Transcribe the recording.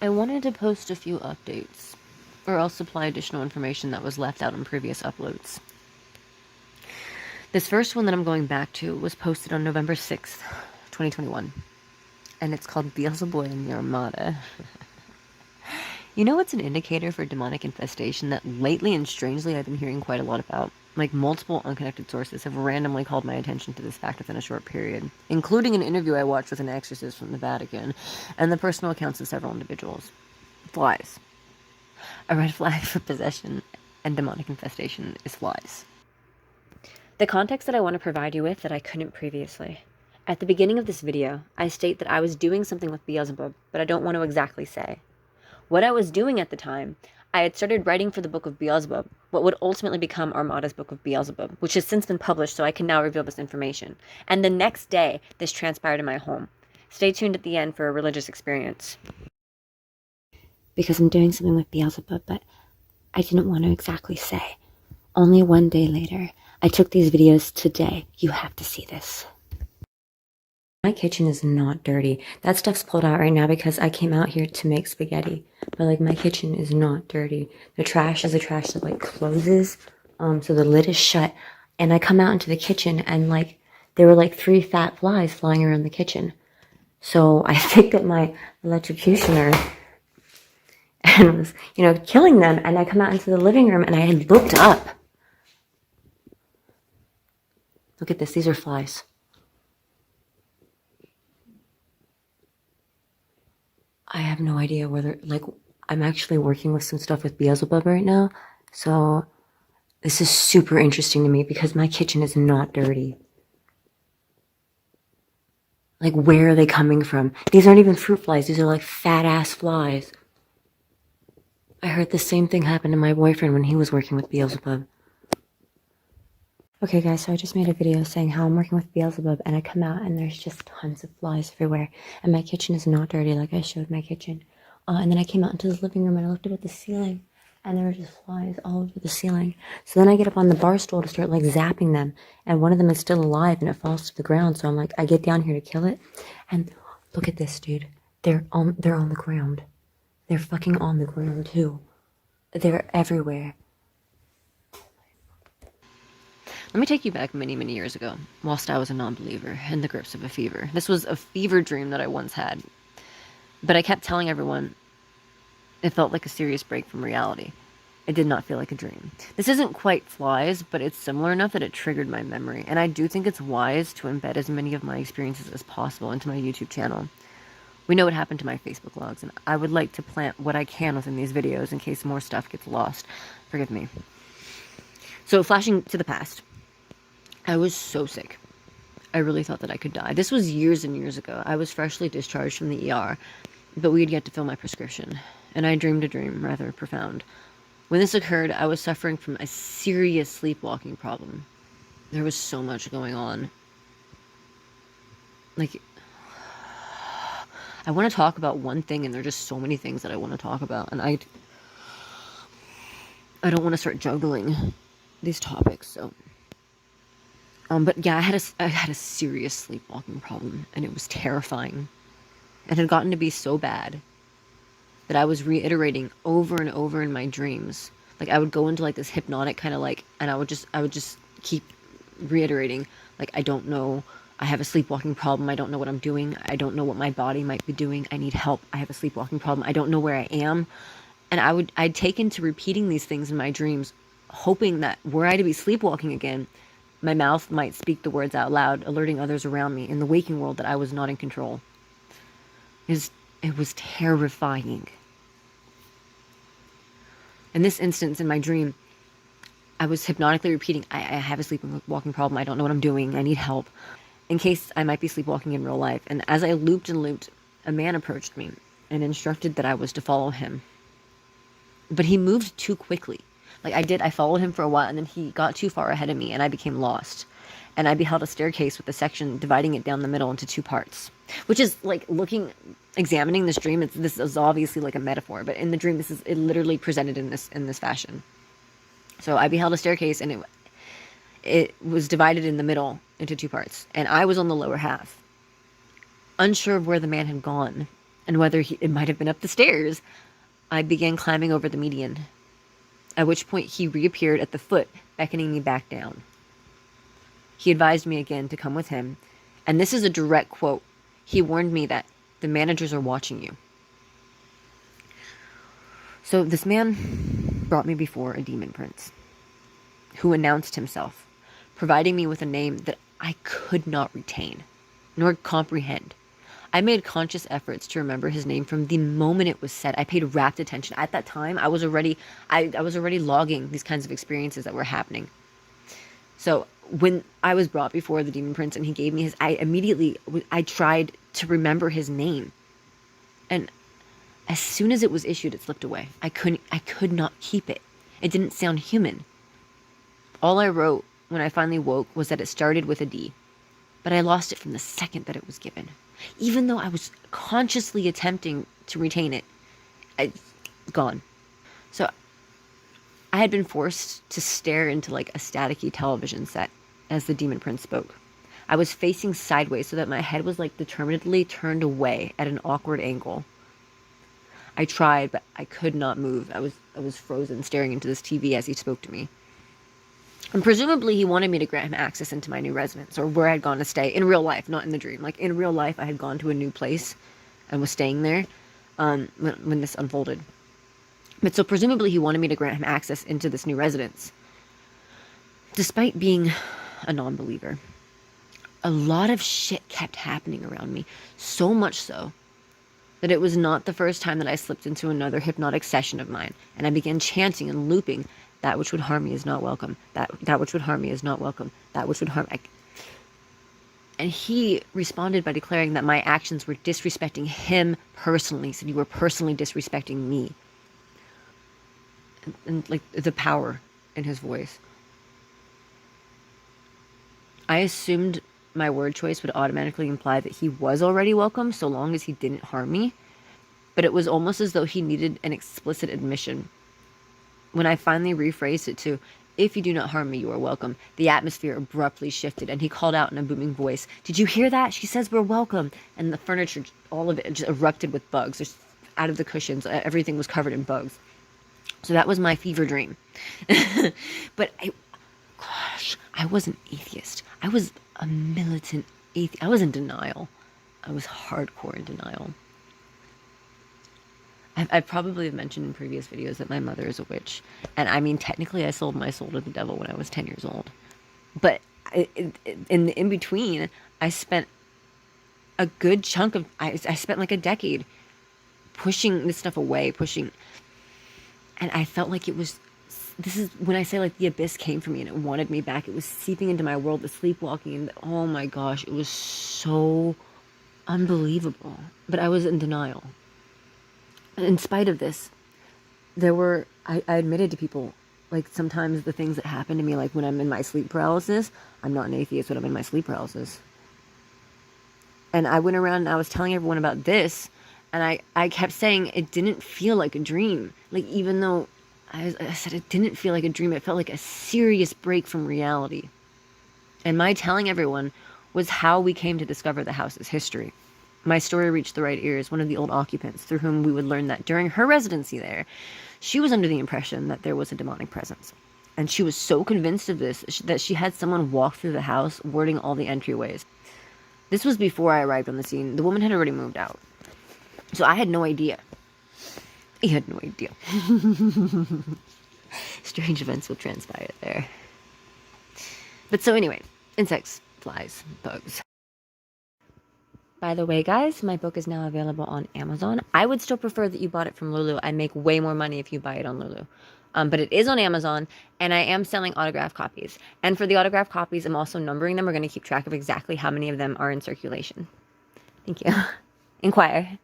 I wanted to post a few updates, or else supply additional information that was left out in previous uploads. This first one that I'm going back to was posted on November 6th, 2021, and it's called Beelzeboy and the Armada. You know what's an indicator for demonic infestation that lately and strangely I've been hearing quite a lot about? Like, multiple unconnected sources have randomly called my attention to this fact within a short period, including an interview I watched with an exorcist from the Vatican, and the personal accounts of several individuals. Flies. A red flag for possession and demonic infestation is flies. The context that I want to provide you with that I couldn't previously. At the beginning of this video, I state that I was doing something with Beelzebub, but I don't want to exactly say. What I was doing at the time, I had started writing for the Book of Beelzebub, what would ultimately become Armada's Book of Beelzebub, which has since been published, so I can now reveal this information. And the next day, this transpired in my home. Stay tuned at the end for a religious experience. Because I'm doing something with Beelzebub, but I didn't want to exactly say. Only one day later, I took these videos today. You have to see this. My kitchen is not dirty. That stuff's pulled out right now because I came out here to make spaghetti. But, like, my kitchen is not dirty. The trash is a trash that, like, closes. So the lid is shut. And I come out into the kitchen and, like, there were, like, 3 fat flies flying around the kitchen. So I picked up my electrocutioner and was, killing them. And I come out into the living room and I had looked up. Look at this. These are flies. I have no idea whether, like, I'm actually working with some stuff with Beelzebub right now. So this is super interesting to me because my kitchen is not dirty. Like, where are they coming from? These aren't even fruit flies. These are like fat ass flies. I heard the same thing happen to my boyfriend when he was working with Beelzebub. Okay guys, so I just made a video saying how I'm working with Beelzebub and I come out and there's just tons of flies everywhere. And my kitchen is not dirty like I showed my kitchen. And then I came out into the living room and I looked up at the ceiling and there were just flies all over the ceiling. So then I get up on the bar stool to start, like, zapping them. And one of them is still alive and it falls to the ground. So I'm like, I get down here to kill it. And look at this, dude. They're on the ground. They're fucking on the ground too. They're everywhere. Let me take you back many, many years ago, whilst I was a non-believer, in the grips of a fever. This was a fever dream that I once had. But I kept telling everyone it felt like a serious break from reality. It did not feel like a dream. This isn't quite flies, but it's similar enough that it triggered my memory. And I do think it's wise to embed as many of my experiences as possible into my YouTube channel. We know what happened to my Facebook logs, and I would like to plant what I can within these videos in case more stuff gets lost. Forgive me. So, flashing to the past. I was so sick. I really thought that I could die. This was years and years ago. I was freshly discharged from the ER, but we had yet to fill my prescription, and I dreamed a dream rather profound. When this occurred, I was suffering from a serious sleepwalking problem. There was so much going on. Like, I want to talk about one thing, and there are just so many things that I want to talk about, and I don't want to start juggling these topics, so... but yeah, I had a serious sleepwalking problem, and it was terrifying. It had gotten to be so bad that I was reiterating over and over in my dreams. Like, I would go into, like, this hypnotic kind of, like, and I would just keep reiterating, like, I don't know, I have a sleepwalking problem, I don't know what I'm doing, I don't know what my body might be doing, I need help, I have a sleepwalking problem, I don't know where I am. And I'd taken to repeating these things in my dreams, hoping that were I to be sleepwalking again, my mouth might speak the words out loud, alerting others around me in the waking world that I was not in control. It was terrifying. In this instance, in my dream, I was hypnotically repeating, I have a sleepwalking problem, I don't know what I'm doing, I need help, in case I might be sleepwalking in real life. And as I looped and looped, a man approached me and instructed that I was to follow him. But he moved too quickly. Like, I followed him for a while, and then he got too far ahead of me, and I became lost. And I beheld a staircase with a section dividing it down the middle into 2 parts. Which is, like, examining this dream, this is obviously like a metaphor, but in the dream, it literally presented in this fashion. So I beheld a staircase, and it was divided in the middle into 2 parts, and I was on the lower half. Unsure of where the man had gone, and whether it might have been up the stairs. I began climbing over the median, at which point he reappeared at the foot, beckoning me back down. He advised me again to come with him, and this is a direct quote. He warned me that the managers are watching you. So this man brought me before a demon prince, who announced himself, providing me with a name that I could not retain, nor comprehend. I made conscious efforts to remember his name from the moment it was said. I paid rapt attention. At that time, I was already logging these kinds of experiences that were happening. So when I was brought before the demon prince and he gave me I tried to remember his name. And as soon as it was issued, it slipped away. I could not keep it. It didn't sound human. All I wrote when I finally woke was that it started with a D, but I lost it from the second that it was given. Even though I was consciously attempting to retain it, it's gone. So I had been forced to stare into like a staticky television set as the demon prince spoke. I was facing sideways so that my head was like determinedly turned away at an awkward angle. I tried, but I could not move. I was frozen, staring into this TV as he spoke to me. And presumably he wanted me to grant him access into my new residence, or where I had gone to stay in real life, not in the dream. Like in real life, I had gone to a new place and was staying there when this unfolded. But so presumably he wanted me to grant him access into this new residence. Despite being a non-believer, a lot of shit kept happening around me, so much so that it was not the first time that I slipped into another hypnotic session of mine, and I began chanting and looping, "That which would harm me is not welcome. That which would harm me is not welcome. That which would harm me." And he responded by declaring that my actions were disrespecting him personally. He said, "You were personally disrespecting me." And like the power in his voice. I assumed my word choice would automatically imply that he was already welcome so long as he didn't harm me. But it was almost as though he needed an explicit admission. When I finally rephrased it to, "If you do not harm me, you are welcome," the atmosphere abruptly shifted, and he called out in a booming voice, "Did you hear that? She says we're welcome." And the furniture, all of it, just erupted with bugs. Just out of the cushions, everything was covered in bugs. So that was my fever dream. But I was an atheist. I was a militant atheist. I was in denial. I was hardcore in denial. I probably have mentioned in previous videos that my mother is a witch. And I mean, technically I sold my soul to the devil when I was 10 years old. But in between, I spent a good chunk of, I spent like a decade pushing this stuff away, and I felt like this is when I say like the abyss came for me and it wanted me back. It was seeping into my world, the sleepwalking, and oh my gosh, it was so unbelievable. But I was in denial. And in spite of this, I admitted to people, like sometimes the things that happen to me, like when I'm in my sleep paralysis, I'm not an atheist when I'm in my sleep paralysis. And I went around and I was telling everyone about this, and I kept saying it didn't feel like a dream. Like even though I said it didn't feel like a dream, it felt like a serious break from reality. And my telling everyone was how we came to discover the house's history. My story reached the right ears, one of the old occupants, through whom we would learn that during her residency there, she was under the impression that there was a demonic presence. And she was so convinced of this that she had someone walk through the house, warding all the entryways. This was before I arrived on the scene. The woman had already moved out. So I had no idea. I had no idea. Strange events will transpire there. But so anyway, insects, flies, bugs. By the way, guys, my book is now available on Amazon. I would still prefer that you bought it from Lulu. I make way more money if you buy it on Lulu. But it is on Amazon, and I am selling autographed copies. And for the autographed copies, I'm also numbering them. We're going to keep track of exactly how many of them are in circulation. Thank you. Inquire.